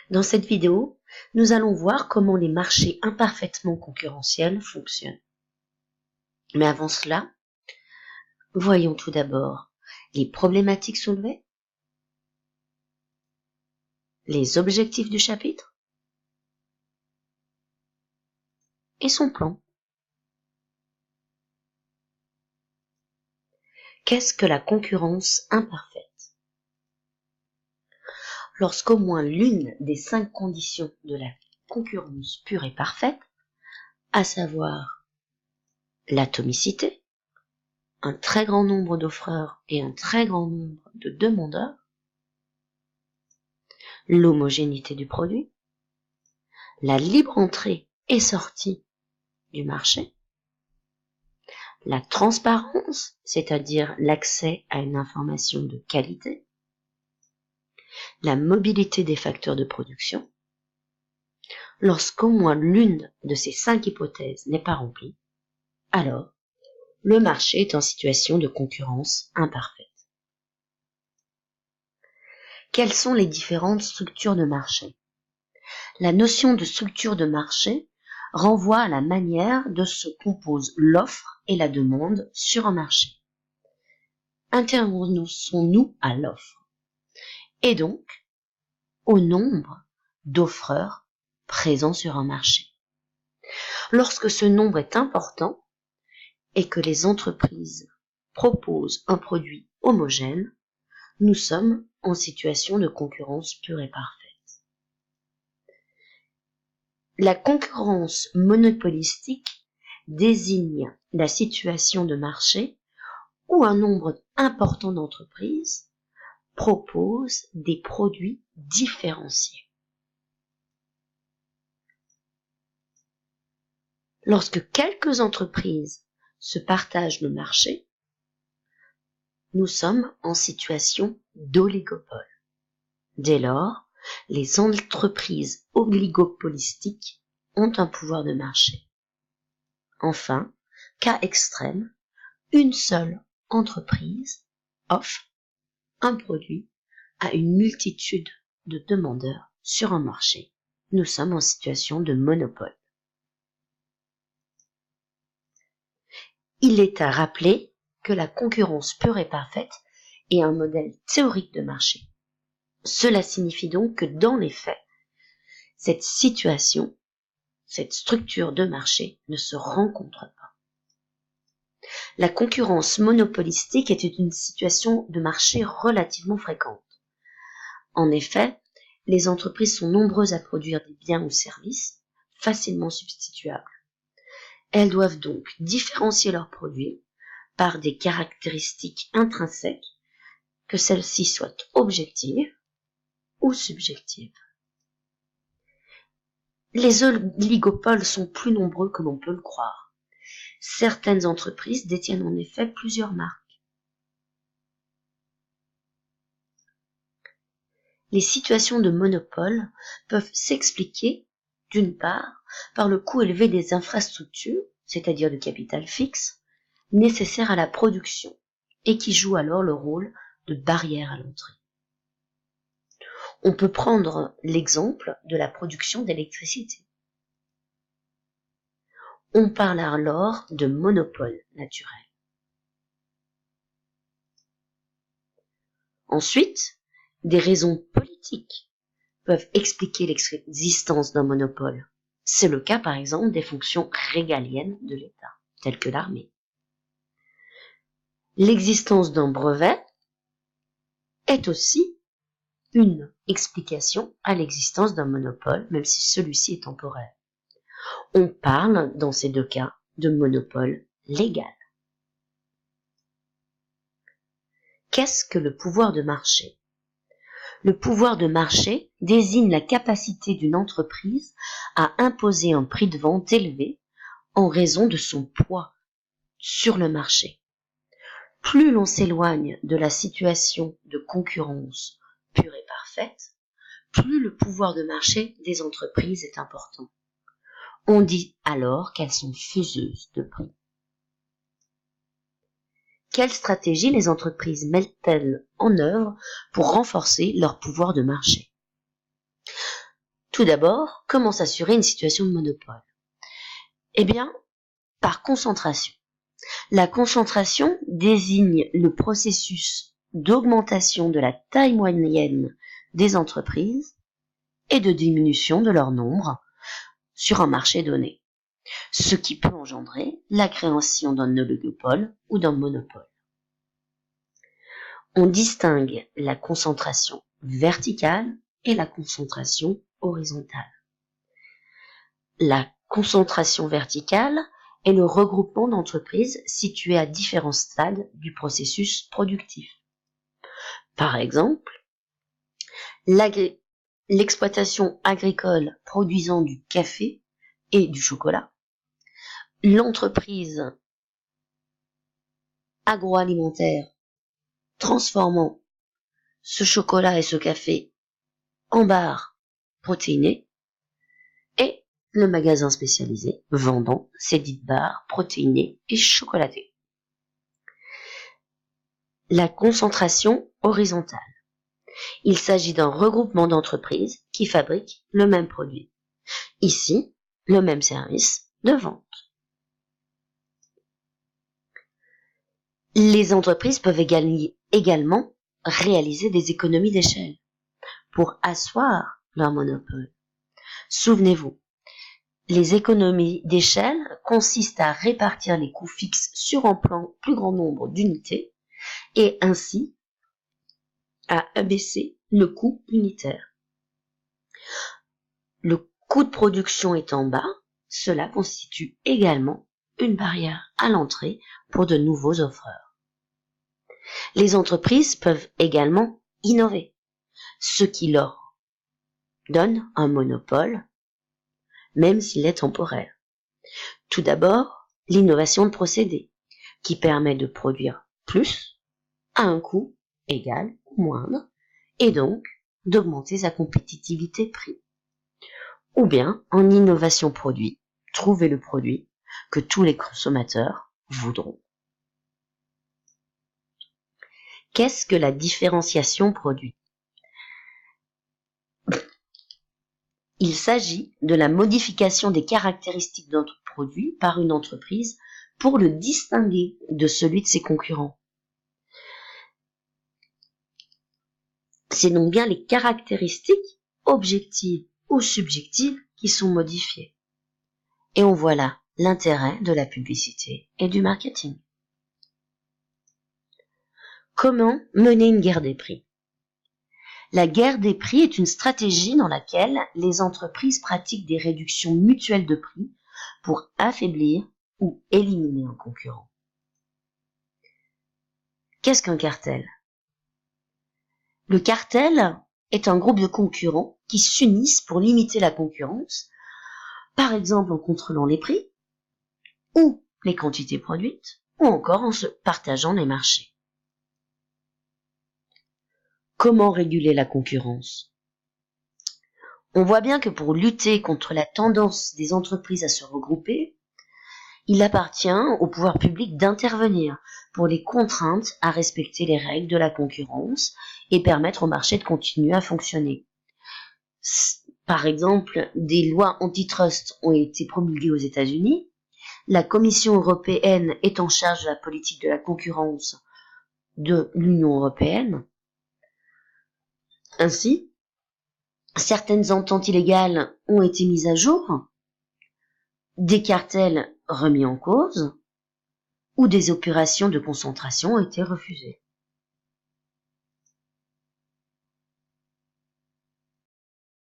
Dans cette vidéo, nous allons voir comment les marchés imparfaitement concurrentiels fonctionnent. Mais avant cela, voyons tout d'abord les problématiques soulevées, les objectifs du chapitre et son plan. Qu'est-ce que la concurrence imparfaite? Lorsqu'au moins l'une des 5 conditions de la concurrence pure et parfaite, à savoir l'atomicité, un très grand nombre d'offreurs et un très grand nombre de demandeurs, l'homogénéité du produit, la libre entrée et sortie du marché, la transparence, c'est-à-dire l'accès à une information de qualité, la mobilité des facteurs de production. Lorsqu'au moins l'une de ces 5 hypothèses n'est pas remplie, alors le marché est en situation de concurrence imparfaite. Quelles sont les différentes structures de marché? La notion de structure de marché renvoie à la manière dont se composent l'offre et la demande sur un marché. Intéressons-nous à l'offre et donc au nombre d'offreurs présents sur un marché. Lorsque ce nombre est important et que les entreprises proposent un produit homogène, nous sommes en situation de concurrence pure et parfaite. La concurrence monopolistique désigne la situation de marché où un nombre important d'entreprises proposent des produits différenciés. Lorsque quelques entreprises se partagent le marché, nous sommes en situation d'oligopole. Dès lors, les entreprises oligopolistiques ont un pouvoir de marché. Enfin, cas extrême, une seule entreprise offre un produit à une multitude de demandeurs sur un marché. Nous sommes en situation de monopole. Il est à rappeler que la concurrence pure et parfaite est un modèle théorique de marché. Cela signifie donc que dans les faits, cette situation, cette structure de marché ne se rencontre pas. La concurrence monopolistique est une situation de marché relativement fréquente. En effet, les entreprises sont nombreuses à produire des biens ou services facilement substituables. Elles doivent donc différencier leurs produits par des caractéristiques intrinsèques, que celles-ci soient objectives ou subjectives. Les oligopoles sont plus nombreux que l'on peut le croire. Certaines entreprises détiennent en effet plusieurs marques. Les situations de monopole peuvent s'expliquer, d'une part, par le coût élevé des infrastructures, c'est-à-dire du capital fixe, nécessaire à la production, et qui joue alors le rôle de barrière à l'entrée. On peut prendre l'exemple de la production d'électricité. On parle alors de monopole naturel. Ensuite, des raisons politiques peuvent expliquer l'existence d'un monopole. C'est le cas par exemple des fonctions régaliennes de l'État, telles que l'armée. L'existence d'un brevet est aussi une explication à l'existence d'un monopole, même si celui-ci est temporaire. On parle, dans ces deux cas, de monopole légal. Qu'est-ce que le pouvoir de marché? Le pouvoir de marché désigne la capacité d'une entreprise à imposer un prix de vente élevé en raison de son poids sur le marché. Plus l'on s'éloigne de la situation de concurrence pure et parfaite, plus le pouvoir de marché des entreprises est important. On dit alors qu'elles sont faiseuses de prix. Quelle stratégie les entreprises mettent-elles en œuvre pour renforcer leur pouvoir de marché? Tout d'abord, comment s'assurer une situation de monopole? Eh bien, par concentration. La concentration désigne le processus d'augmentation de la taille moyenne des entreprises et de diminution de leur nombre sur un marché donné, ce qui peut engendrer la création d'un oligopole ou d'un monopole. On distingue la concentration verticale et la concentration horizontale. La concentration verticale est le regroupement d'entreprises situées à différents stades du processus productif. Par exemple, l'exploitation agricole produisant du café et du chocolat, l'entreprise agroalimentaire transformant ce chocolat et ce café en barres protéinées, et le magasin spécialisé vendant ces dites barres protéinées et chocolatées. La concentration horizontale. Il s'agit d'un regroupement d'entreprises qui fabriquent le même produit. Ici, le même service de vente. Les entreprises peuvent également réaliser des économies d'échelle pour asseoir leur monopole. Souvenez-vous, les économies d'échelle consistent à répartir les coûts fixes sur un plus grand nombre d'unités et ainsi à abaisser le coût unitaire. Le coût de production étant bas, cela constitue également une barrière à l'entrée pour de nouveaux offreurs. Les entreprises peuvent également innover, ce qui leur donne un monopole, même s'il est temporaire. Tout d'abord, l'innovation de procédés, qui permet de produire plus à un coût égal ou moindre, et donc d'augmenter sa compétitivité prix. Ou bien, en innovation produit, trouver le produit que tous les consommateurs voudront. Qu'est-ce que la différenciation produit? Il s'agit de la modification des caractéristiques d'un produit par une entreprise pour le distinguer de celui de ses concurrents. C'est donc bien les caractéristiques objectives ou subjectives qui sont modifiées. Et on voit là l'intérêt de la publicité et du marketing. Comment mener une guerre des prix? La guerre des prix est une stratégie dans laquelle les entreprises pratiquent des réductions mutuelles de prix pour affaiblir ou éliminer un concurrent. Qu'est-ce qu'un cartel? Le cartel est un groupe de concurrents qui s'unissent pour limiter la concurrence, par exemple en contrôlant les prix, ou les quantités produites, ou encore en se partageant les marchés. Comment réguler la concurrence? On voit bien que pour lutter contre la tendance des entreprises à se regrouper, il appartient au pouvoir public d'intervenir pour les contraindre à respecter les règles de la concurrence et permettre au marché de continuer à fonctionner. Par exemple, des lois antitrust ont été promulguées aux États-Unis. La Commission européenne est en charge de la politique de la concurrence de l'Union européenne. Ainsi, certaines ententes illégales ont été mises à jour, des cartels remis en cause, ou des opérations de concentration ont été refusées.